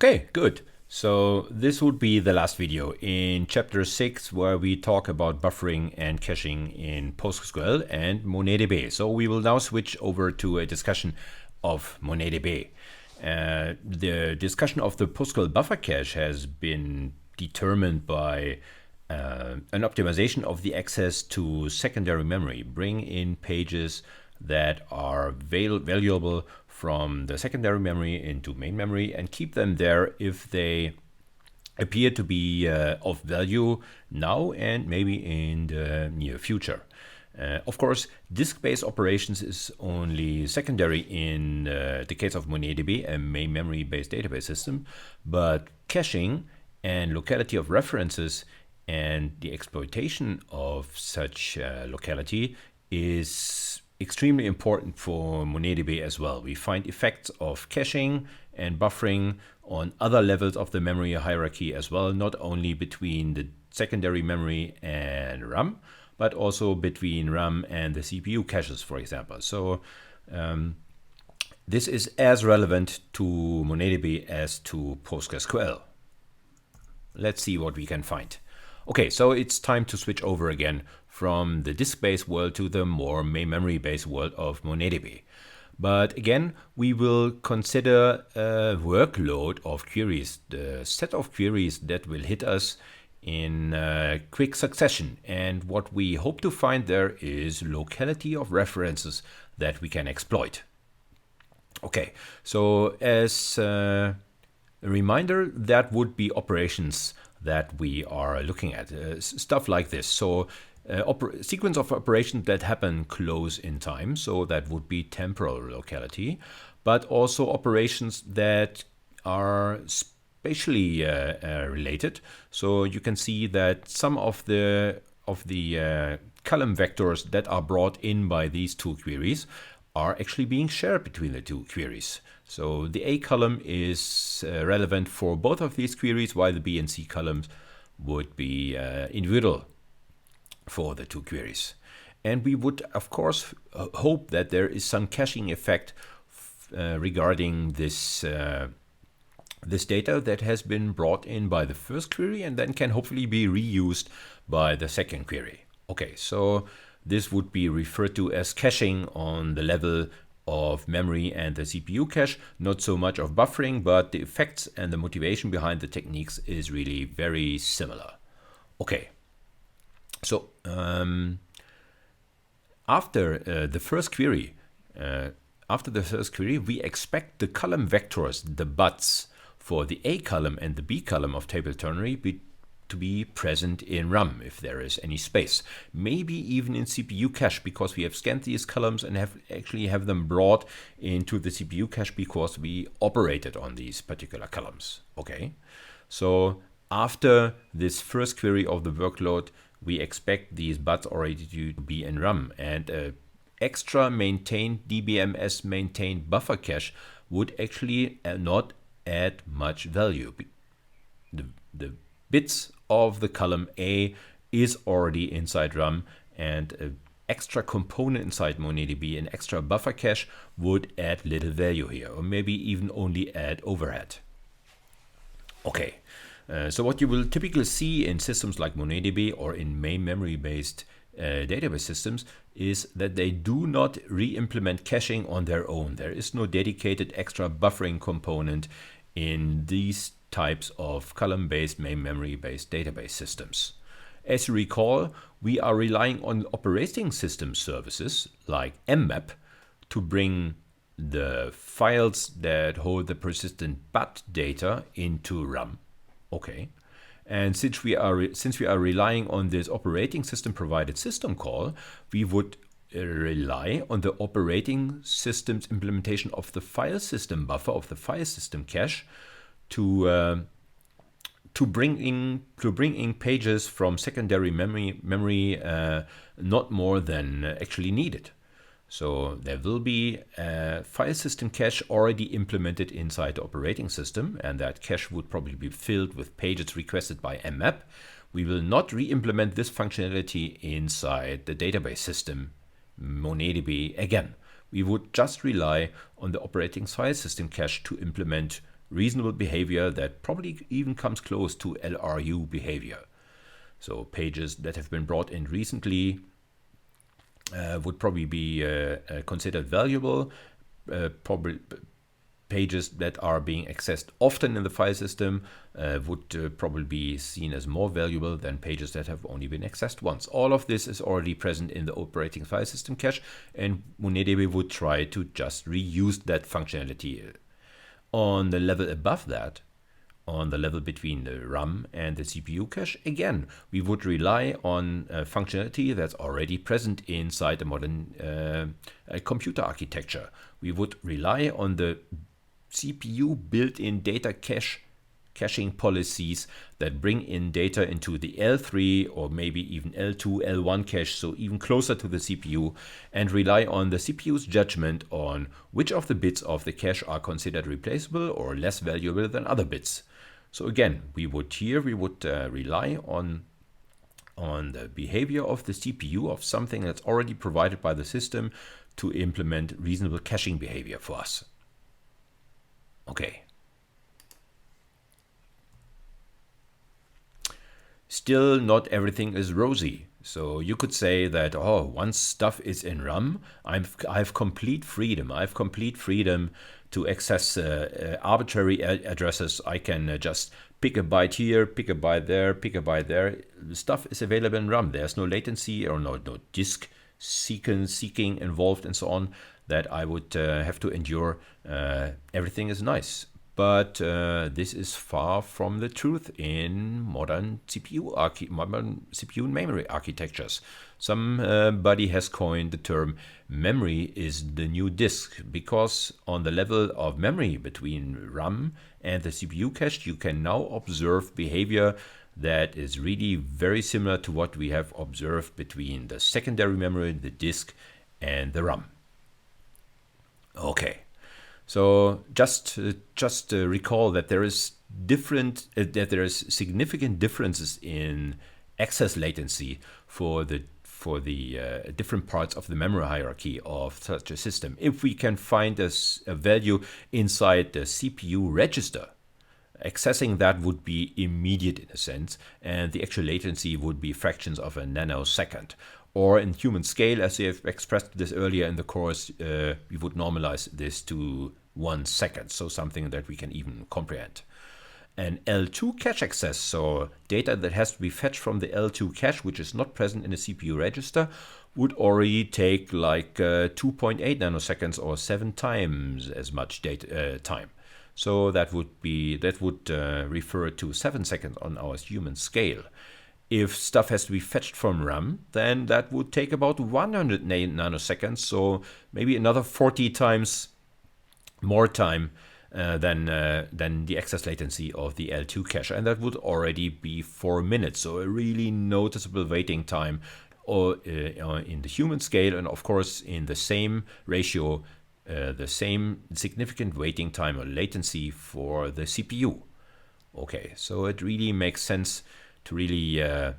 Okay, good. So this would be the last video in chapter 6, where we talk about buffering and caching in PostgreSQL and MonetDB. So we will now switch over to a discussion of MonetDB. The discussion of the PostgreSQL buffer cache has been determined by an optimization of the access to secondary memory. Bring in pages that are valuable from the secondary memory into main memory and keep them there if they appear to be of value now and maybe in the near future. Of course, disk-based operations is only secondary in the case of MonetDB, a main memory-based database system, but caching and locality of references and the exploitation of such locality is extremely important for MonetDB as well. We find effects of caching and buffering on other levels of the memory hierarchy as well, not only between the secondary memory and RAM, but also between RAM and the CPU caches, for example. So this is as relevant to MonetDB as to PostgreSQL. Let's see what we can find. Okay, so it's time to switch over again from the disk-based world to the more main memory-based world of MonetDB. But again, we will consider a workload of queries, the set of queries that will hit us in quick succession. And what we hope to find there is locality of references that we can exploit. Okay, so as a reminder, that would be operations that we are looking at, stuff like this. So sequence of operations that happen close in time, so that would be temporal locality, but also operations that are spatially related. So you can see that some of the column vectors that are brought in by these two queries are actually being shared between the two queries. So the A column is relevant for both of these queries, while the B and C columns would be individual for the two queries. And we would, of course, hope that there is some caching effect regarding this this data that has been brought in by the first query and then can hopefully be reused by the second query. Okay, so this would be referred to as caching on the level of memory and the CPU cache, not so much of buffering, but the effects and the motivation behind the techniques is really very similar. Okay, so after the first query, we expect the column vectors, the buts, for the A column and the B column of table ternary to be present in RAM if there is any space. Maybe even in CPU cache, because we have scanned these columns and have them brought into the CPU cache because we operated on these particular columns. Okay, so after this first query of the workload, we expect these buts already to be in RAM, and extra maintained DBMS maintained buffer cache would actually not add much value. The bits of the column A is already inside RAM, and an extra component inside MonetDB, an extra buffer cache, would add little value here, or maybe even only add overhead. Okay, so what you will typically see in systems like MonetDB or in main memory-based database systems is that they do not re-implement caching on their own. There is no dedicated extra buffering component in these types of column-based main memory-based database systems. As you recall, we are relying on operating system services like mmap to bring the files that hold the persistent but data into RAM. Okay, and since we are relying on this operating system provided system call, we would rely on the operating system's implementation of the file system buffer, of the file system cache, to bring in pages from secondary memory not more than actually needed. So there will be a file system cache already implemented inside the operating system, and that cache would probably be filled with pages requested by mmap. We will not re-implement this functionality inside the database system MonetDB again. We would just rely on the operating file system cache to implement reasonable behavior that probably even comes close to LRU behavior. So pages that have been brought in recently would probably be considered valuable. Probably pages that are being accessed often in the file system would probably be seen as more valuable than pages that have only been accessed once. All of this is already present in the operating file system cache, and MonetDB would try to just reuse that functionality. On the level above that, on the level between the RAM and the CPU cache, again, we would rely on functionality that's already present inside the modern computer architecture. We would rely on the CPU built-in data caching policies that bring in data into the L3 or maybe even L2, L1 cache, so even closer to the CPU, and rely on the CPU's judgment on which of the bits of the cache are considered replaceable or less valuable than other bits. So again, we would rely on the behavior of the CPU of something that's already provided by the system to implement reasonable caching behavior for us. Okay. Still, not everything is rosy. So you could say that, oh, once stuff is in RAM, I have complete freedom. I have complete freedom to access arbitrary addresses. I can just pick a byte here, pick a byte there, pick a byte there. The stuff is available in RAM. There's no latency or no disk seeking involved and so on that I would have to endure. Everything is nice. But this is far from the truth in modern CPU and memory architectures. Somebody has coined the term memory is the new disk, because on the level of memory between RAM and the CPU cache, you can now observe behavior that is really very similar to what we have observed between the secondary memory, the disk, and the RAM. Okay. So just recall that there is significant differences in access latency for the different parts of the memory hierarchy of such a system. If we can find a value inside the CPU register, accessing that would be immediate in a sense, and the actual latency would be fractions of a nanosecond. Or in human scale, as we have expressed this earlier in the course, we would normalize this to 1 second, so something that we can even comprehend. An L2 cache access, so data that has to be fetched from the L2 cache, which is not present in the CPU register, would already take like 2.8 nanoseconds or 7 times as much data time. So that would refer to 7 seconds on our human scale. If stuff has to be fetched from RAM, then that would take about 100 nanoseconds, so maybe another 40 times more time than the access latency of the L2 cache, and that would already be 4 minutes, so a really noticeable waiting time in the human scale, and of course in the same ratio, the same significant waiting time or latency for the CPU. Okay, so it really makes sense to really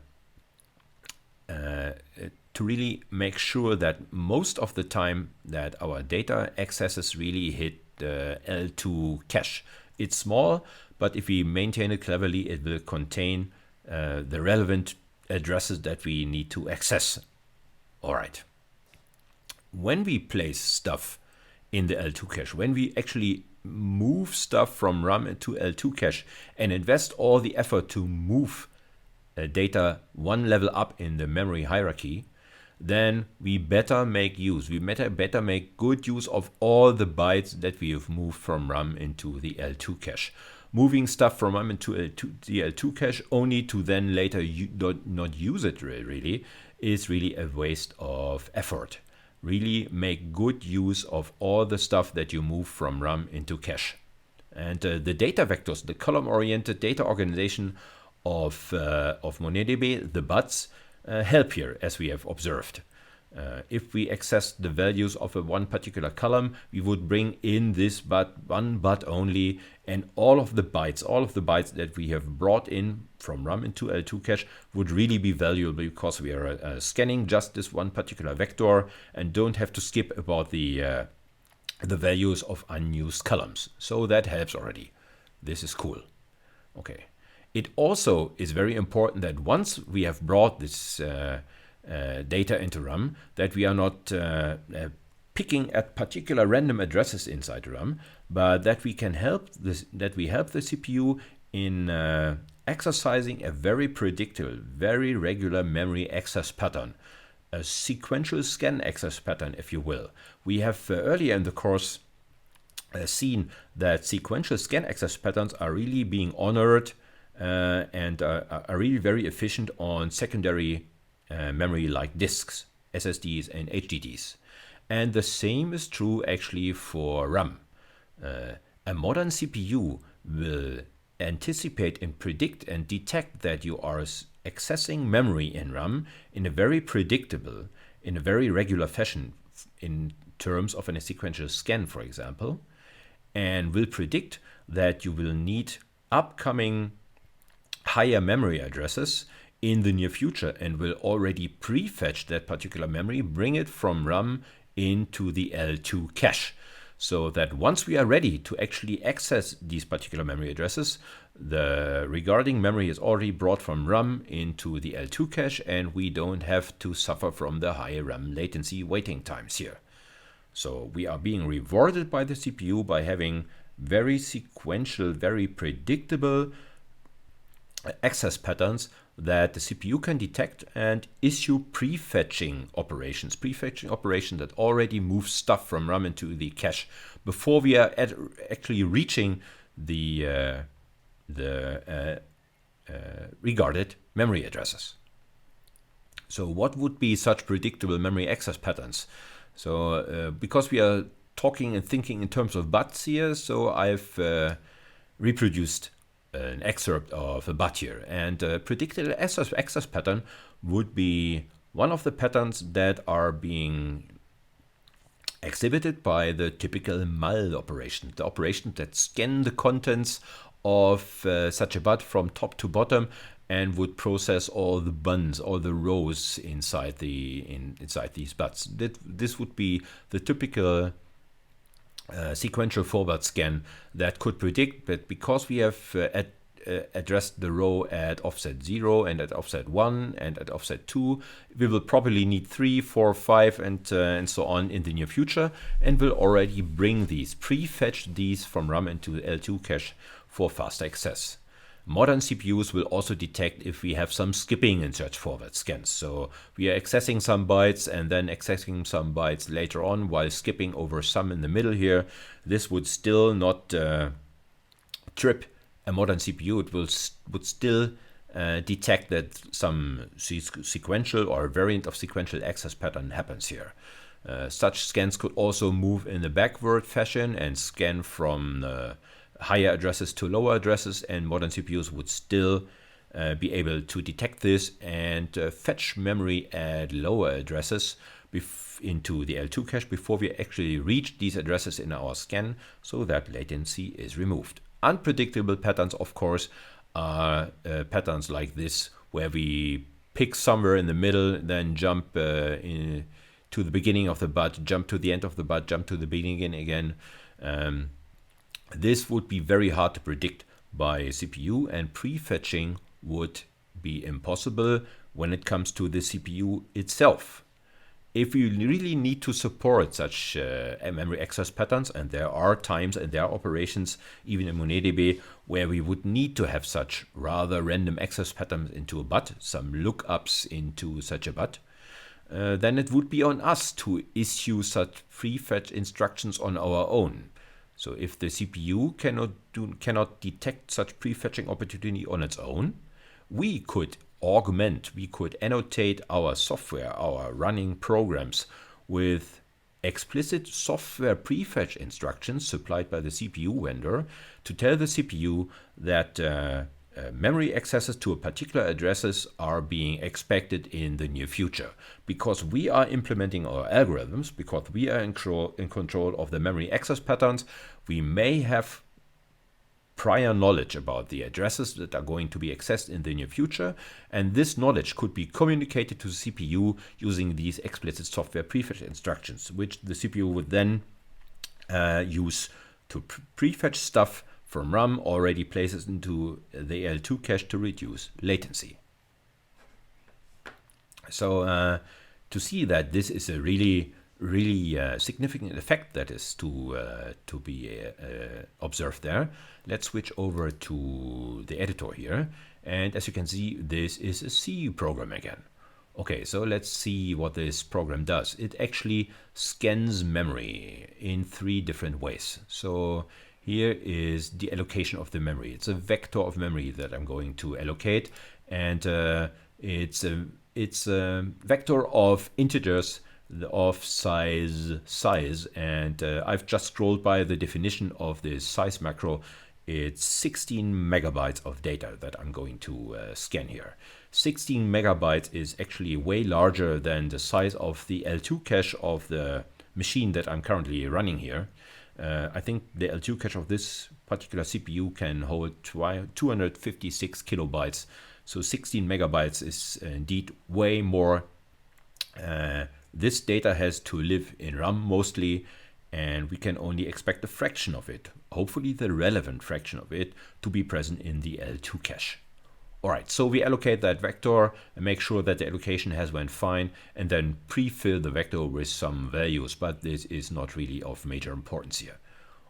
make sure that most of the time that our data accesses really hit the L2 cache. It's small, but if we maintain it cleverly, it will contain the relevant addresses that we need to access. All right. When we place stuff in the L2 cache, when we actually move stuff from RAM into L2 cache and invest all the effort to move data one level up in the memory hierarchy, then we better make good use of all the bytes that we have moved from RAM into the L2 cache. Moving stuff from RAM into the L2 cache only to then later not use it really is really a waste of effort. Really make good use of all the stuff that you move from RAM into cache. And the data vectors, the column-oriented data organization of MonetDB, the buts, help here, as we have observed. If we access the values of one particular column, we would bring in this one but only, and all of the bytes that we have brought in from RAM into L2 cache would really be valuable, because we are scanning just this one particular vector and don't have to skip about the values of unused columns. So that helps already. This is cool. Okay. It also is very important that once we have brought this data into RAM, that we are not picking at particular random addresses inside RAM, but that we can help the CPU in exercising a very predictable, very regular memory access pattern, a sequential scan access pattern, if you will. We have earlier in the course seen that sequential scan access patterns are really being honored and are really very efficient on secondary memory like disks, SSDs and HDDs. And the same is true actually for RAM. A modern CPU will anticipate and predict and detect that you are accessing memory in RAM in a very predictable, in a very regular fashion in terms of a sequential scan, for example, and will predict that you will need upcoming higher memory addresses in the near future and will already prefetch that particular memory, bring it from RAM into the L2 cache. So that once we are ready to actually access these particular memory addresses, the regarding memory is already brought from RAM into the L2 cache, and we don't have to suffer from the high RAM latency waiting times here. So we are being rewarded by the CPU by having very sequential, very predictable access patterns that the CPU can detect and issue prefetching operations that already move stuff from RAM into the cache before we are actually reaching the regarded memory addresses. So what would be such predictable memory access patterns? So because we are talking and thinking in terms of bits here, so I've reproduced an excerpt of a BUT here, and predicted access pattern would be one of the patterns that are being exhibited by the typical mul operation, the operation that scan the contents of such a BUT from top to bottom and would process all the buns, all the rows inside these BUTs. This would be the typical sequential forward scan that could predict that because we have addressed the row at offset 0 and at offset 1 and at offset 2, we will probably need 3, 4, 5 and so on in the near future, and will already bring these, prefetch these from RAM into the L2 cache for faster access. Modern CPUs will also detect if we have some skipping in such forward scans. So we are accessing some bytes and then accessing some bytes later on while skipping over some in the middle here. This would still not trip a modern CPU. It would still detect that some sequential or variant of sequential access pattern happens here. Such scans could also move in a backward fashion and scan from higher addresses to lower addresses, and modern CPUs would still be able to detect this and fetch memory at lower addresses into the L2 cache before we actually reach these addresses in our scan, so that latency is removed. Unpredictable patterns, of course, are patterns like this, where we pick somewhere in the middle, then jump to the beginning of the BUT, jump to the end of the BUT, jump to the beginning again. This would be very hard to predict by a CPU, and prefetching would be impossible when it comes to the CPU itself. If you really need to support such memory access patterns, and there are times and there are operations, even in MonetDB, where we would need to have such rather random access patterns into a BUT, some lookups into such a BUT, then it would be on us to issue such prefetch instructions on our own. So if the CPU cannot detect such prefetching opportunity on its own, we could augment, we could annotate our software, our running programs with explicit software prefetch instructions supplied by the CPU vendor to tell the CPU that memory accesses to a particular addresses are being expected in the near future. Because we are implementing our algorithms, because we are in control of the memory access patterns, we may have prior knowledge about the addresses that are going to be accessed in the near future, and this knowledge could be communicated to the CPU using these explicit software prefetch instructions, which the CPU would then use to prefetch stuff from RAM already places into the L2 cache to reduce latency. So to see that this is a really significant effect that is to be observed there, let's switch over to the editor here. And as you can see, this is a C program again. Okay, so let's see what this program does. It actually scans memory in 3 different ways. So here is the allocation of the memory. It's a vector of memory that I'm going to allocate, and it's a vector of integers of size, and I've just scrolled by the definition of this size macro. It's 16 megabytes of data that I'm going to scan here. 16 megabytes is actually way larger than the size of the L2 cache of the machine that I'm currently running here. I think the L2 cache of this particular CPU can hold 256 kilobytes. So 16 megabytes is indeed way more. This data has to live in RAM mostly, and we can only expect a fraction of it, hopefully the relevant fraction of it, to be present in the L2 cache. All right, so we allocate that vector and make sure that the allocation has went fine, and then pre-fill the vector with some values, but this is not really of major importance here.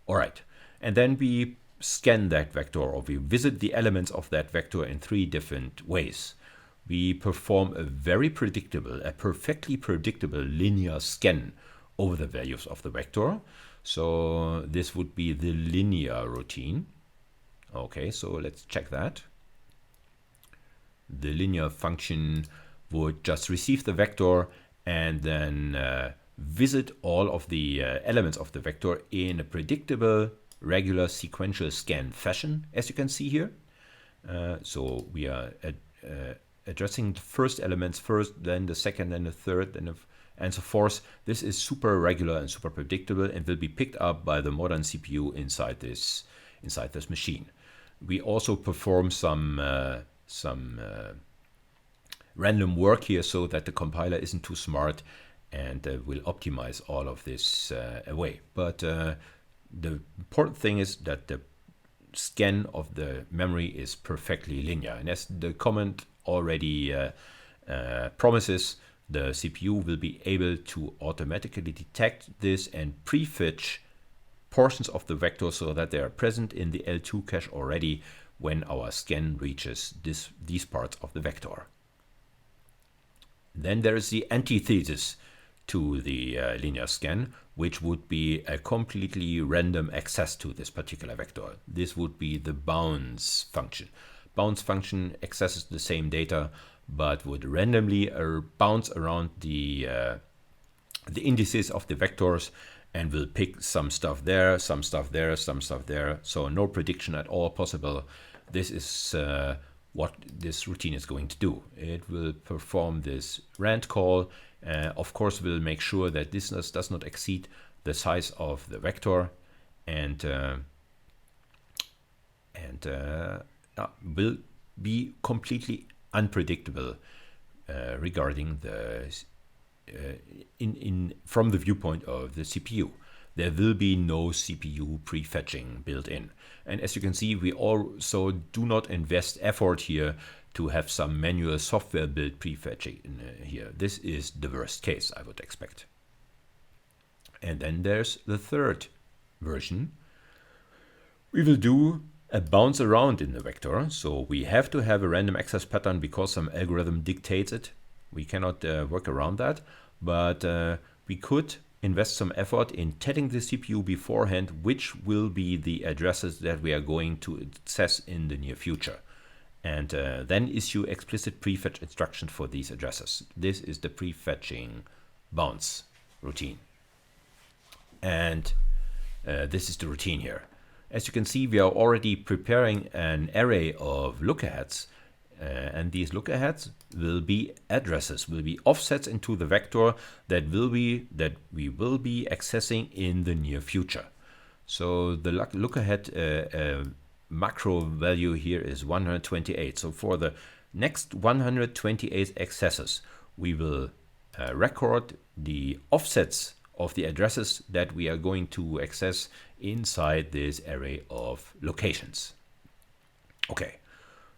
All right, and then we scan that vector, or we visit the elements of that vector in 3 different ways. We perform a perfectly predictable linear scan over the values of the vector. So this would be the linear routine. Okay, so let's check that. The linear function would just receive the vector and then visit all of the elements of the vector in a predictable, regular, sequential scan fashion, as you can see here. So we are addressing the first elements first, then the second, then the third, and so forth. This is super regular and super predictable and will be picked up by the modern CPU inside this machine. We also perform some random work here so that the compiler isn't too smart and will optimize all of this away. But the important thing is that the scan of the memory is perfectly linear. And as the comment already promises, the CPU will be able to automatically detect this and prefetch portions of the vector so that they are present in the L2 cache already when our scan reaches these parts of the vector. Then there is the antithesis to the linear scan, which would be a completely random access to this particular vector. This would be the bounce function. Bounce function accesses the same data, but would randomly bounce around the indices of the vectors and will pick some stuff there, some stuff there, some stuff there. So no prediction at all possible. This is what this routine is going to do. It will perform this rand call. Of course, we'll make sure that this does not exceed the size of the vector, and will be completely unpredictable regarding the from the viewpoint of the CPU. There will be no CPU prefetching built in. And as you can see, we also do not invest effort here to have some manual software build prefetching here. This is the worst case, I would expect. And then there's the third version. We will do a bounce around in the vector. So we have to have a random access pattern because some algorithm dictates it. We cannot work around that, but we could invest some effort in telling the CPU beforehand which will be the addresses that we are going to access in the near future, and then issue explicit prefetch instructions for these addresses. This is the prefetching bounce routine, and this is the routine here. As you can see, we are already preparing an array of lookaheads, and these lookaheads will be addresses, will be offsets into the vector that we will be accessing in the near future. So the lookahead macro value here is 128. So for the next 128 accesses, we will record the offsets of the addresses that we are going to access inside this array of locations. Okay,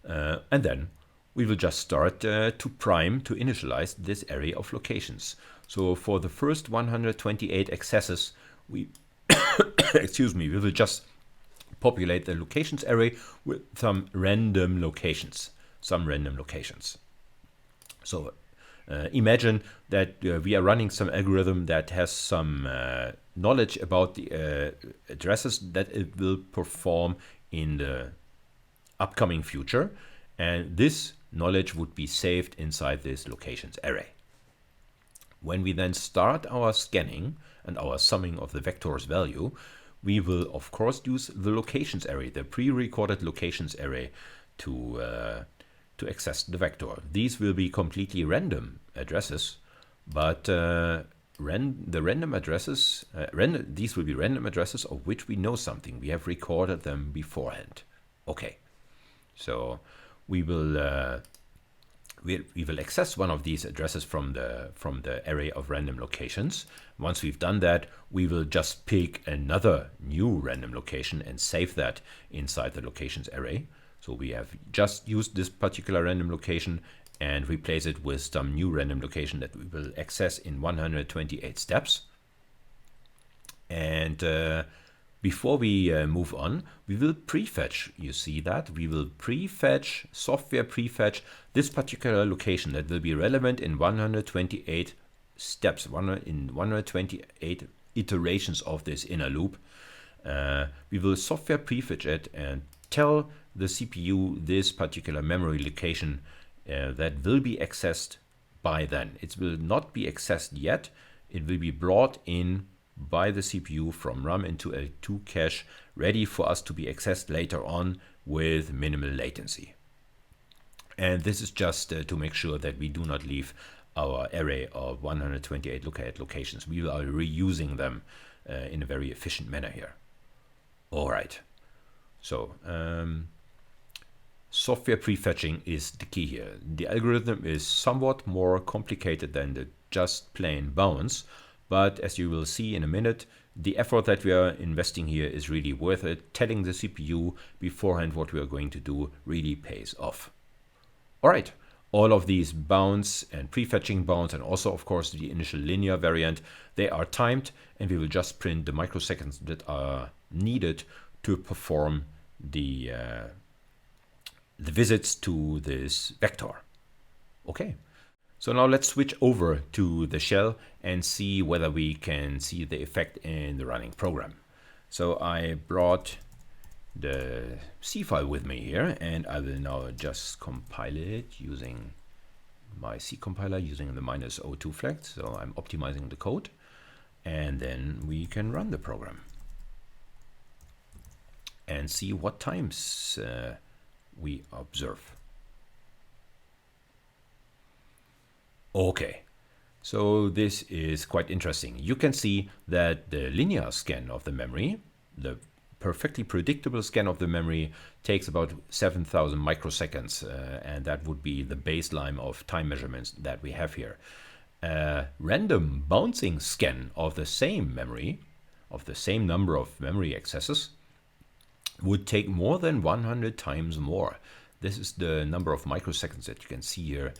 and then we will just start to initialize this array of locations. So for the first 128 accesses, we excuse me, we will just populate the locations array with some random locations. So imagine that we are running some algorithm that has some knowledge about the addresses that it will perform in the upcoming future, and this knowledge would be saved inside this locations array. When we then start our scanning and our summing of the vector's value, we will of course use the locations array, the pre-recorded locations array, to access the vector. These will be completely random addresses, but the random addresses, these will be random addresses of which we know something. We have recorded them beforehand. Okay, so we will access one of these addresses from the array of random locations. Once we've done that, we will just pick another new random location and save that inside the locations array. So we have just used this particular random location and replace it with some new random location that we will access in 128 steps. And before we move on, we will prefetch. You see that? We will prefetch, software prefetch this particular location that will be relevant in 128 steps, in 128 iterations of this inner loop. We will software prefetch it and tell the CPU this particular memory location that will be accessed by then. It will not be accessed yet. It will be brought in by the CPU from RAM into L2 cache, ready for us to be accessed later on with minimal latency. And this is just to make sure that we do not leave our array of 128 locations. We are reusing them in a very efficient manner here. All right. So software prefetching is the key here. The algorithm is somewhat more complicated than the just plain bounce, but as you will see in a minute, the effort that we are investing here is really worth it. Telling the CPU beforehand what we are going to do really pays off. All right, all of these bounds and prefetching bounds, and also of course the initial linear variant, they are timed, and we will just print the microseconds that are needed to perform the visits to this vector. Okay, so now let's switch over to the shell and see whether we can see the effect in the running program. So I brought the C file with me here, and I will now just compile it using my C compiler using the -02 flag. So I'm optimizing the code, and then we can run the program and see what times we observe. Okay, so this is quite interesting. You can see that the linear scan of the memory, the perfectly predictable scan of the memory, takes about 7,000 microseconds, and that would be the baseline of time measurements that we have here. Random bouncing scan of the same memory, of the same number of memory accesses, would take more than 100 times more. This is the number of microseconds that you can see here.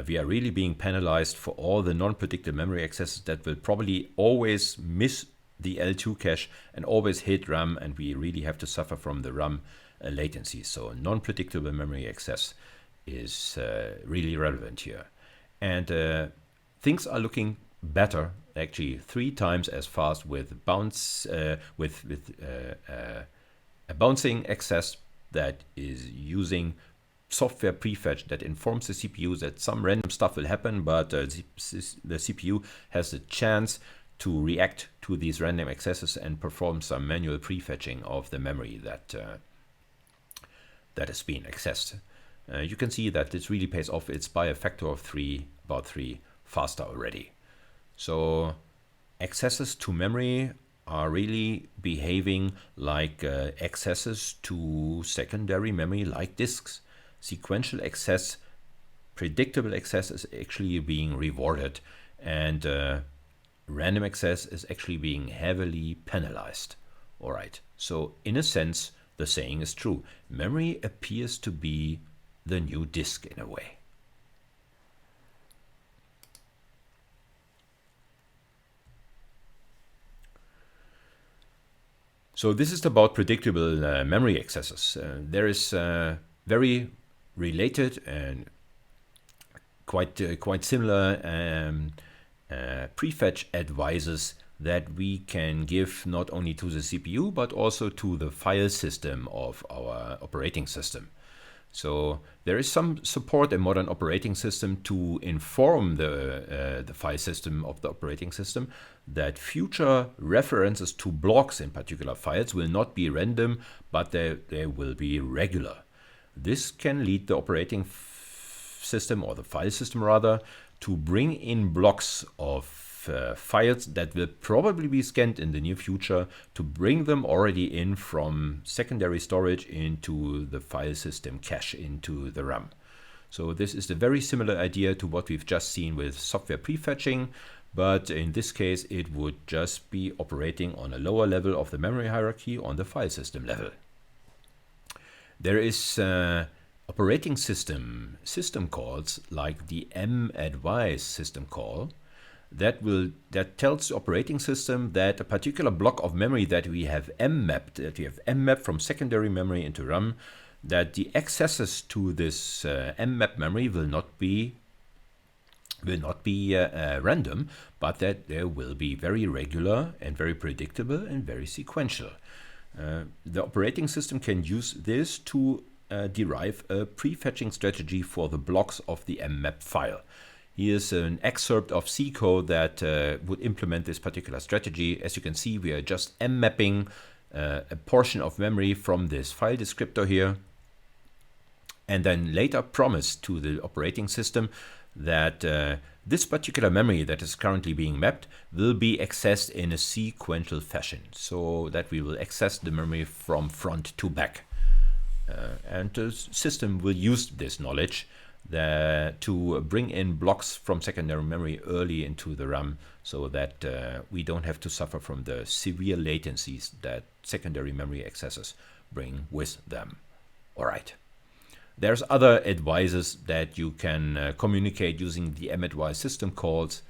We are really being penalized for all the non-predictable memory accesses that will probably always miss the L2 cache and always hit RAM, and we really have to suffer from the RAM latency. So non-predictable memory access is really relevant here. And things are looking better, actually 3 times as fast with bounce a bouncing access that is using software prefetch that informs the CPU that some random stuff will happen, but the CPU has a chance to react to these random accesses and perform some manual prefetching of the memory that is being accessed. You can see that this really pays off. It's by a factor of 3, about 3 faster already. So accesses to memory are really behaving like accesses to secondary memory like disks. Sequential access, predictable access is actually being rewarded, and random access is actually being heavily penalized. All right, so in a sense, the saying is true. Memory appears to be the new disk in a way. So this is about predictable memory accesses. There is very related and quite similar prefetch advices that we can give not only to the CPU but also to the file system of our operating system. So there is some support in modern operating system to inform the file system of the operating system that future references to blocks in particular files will not be random, but they will be regular. This can lead the operating system, or the file system rather, to bring in blocks of files that will probably be scanned in the near future, to bring them already in from secondary storage into the file system cache, into the RAM. So this is a very similar idea to what we've just seen with software prefetching, but in this case it would just be operating on a lower level of the memory hierarchy, on the file system level. There is operating system calls like the madvise system call that tells the operating system that a particular block of memory that we have mapped from secondary memory into RAM, that the accesses to this mmap memory will not be random, but that they will be very regular and very predictable and very sequential. The operating system can use this to derive a prefetching strategy for the blocks of the mmap file. Here's an excerpt of C code that would implement this particular strategy. As you can see, we are just mmapping a portion of memory from this file descriptor here, and then later promise to the operating system that this particular memory that is currently being mapped will be accessed in a sequential fashion, so that we will access the memory from front to back. And the system will use this knowledge to bring in blocks from secondary memory early into the RAM, so that we don't have to suffer from the severe latencies that secondary memory accesses bring with them. All right. There's other advices that you can communicate using the madvise system calls.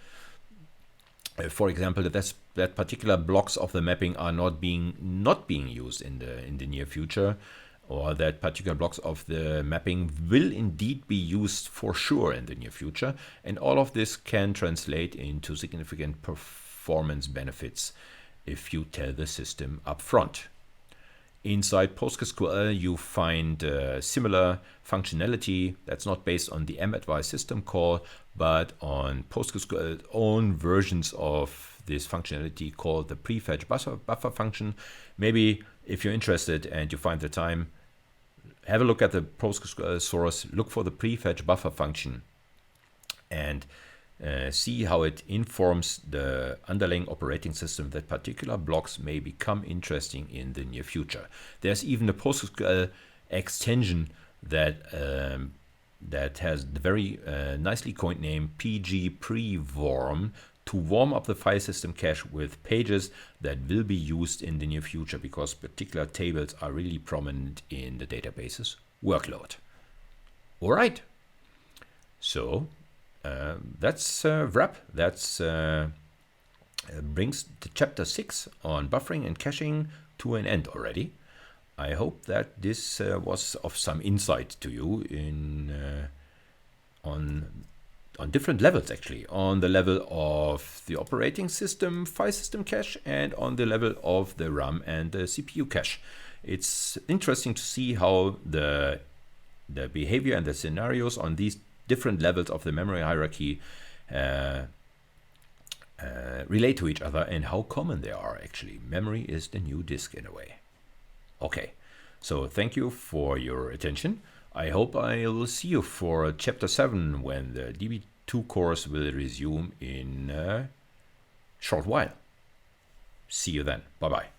For example, that particular blocks of the mapping are not being used in the near future, or that particular blocks of the mapping will indeed be used for sure in the near future. And all of this can translate into significant performance benefits if you tell the system up front. Inside PostgreSQL, you find similar functionality that's not based on the madvise system call, but on PostgreSQL's own versions of this functionality called the prefetch buffer function. Maybe if you're interested and you find the time, have a look at the PostgreSQL source, look for the prefetch buffer function, and see how it informs the underlying operating system that particular blocks may become interesting in the near future. There's even a PostgreSQL extension that has the very nicely coined name PG Prewarm, to warm up the file system cache with pages that will be used in the near future, because particular tables are really prominent in the database's workload. All right, so that's a wrap. That's brings the chapter 6 on buffering and caching to an end already. I hope that this was of some insight to you on different levels, actually, on the level of the operating system file system cache and on the level of the RAM and the CPU cache. It's interesting to see how the behavior and the scenarios on these different levels of the memory hierarchy relate to each other, and how common they are actually. Memory is the new disk in a way. Okay, so thank you for your attention. I hope I will see you for chapter 7 when the DB2 course will resume in a short while. See you then. Bye-bye.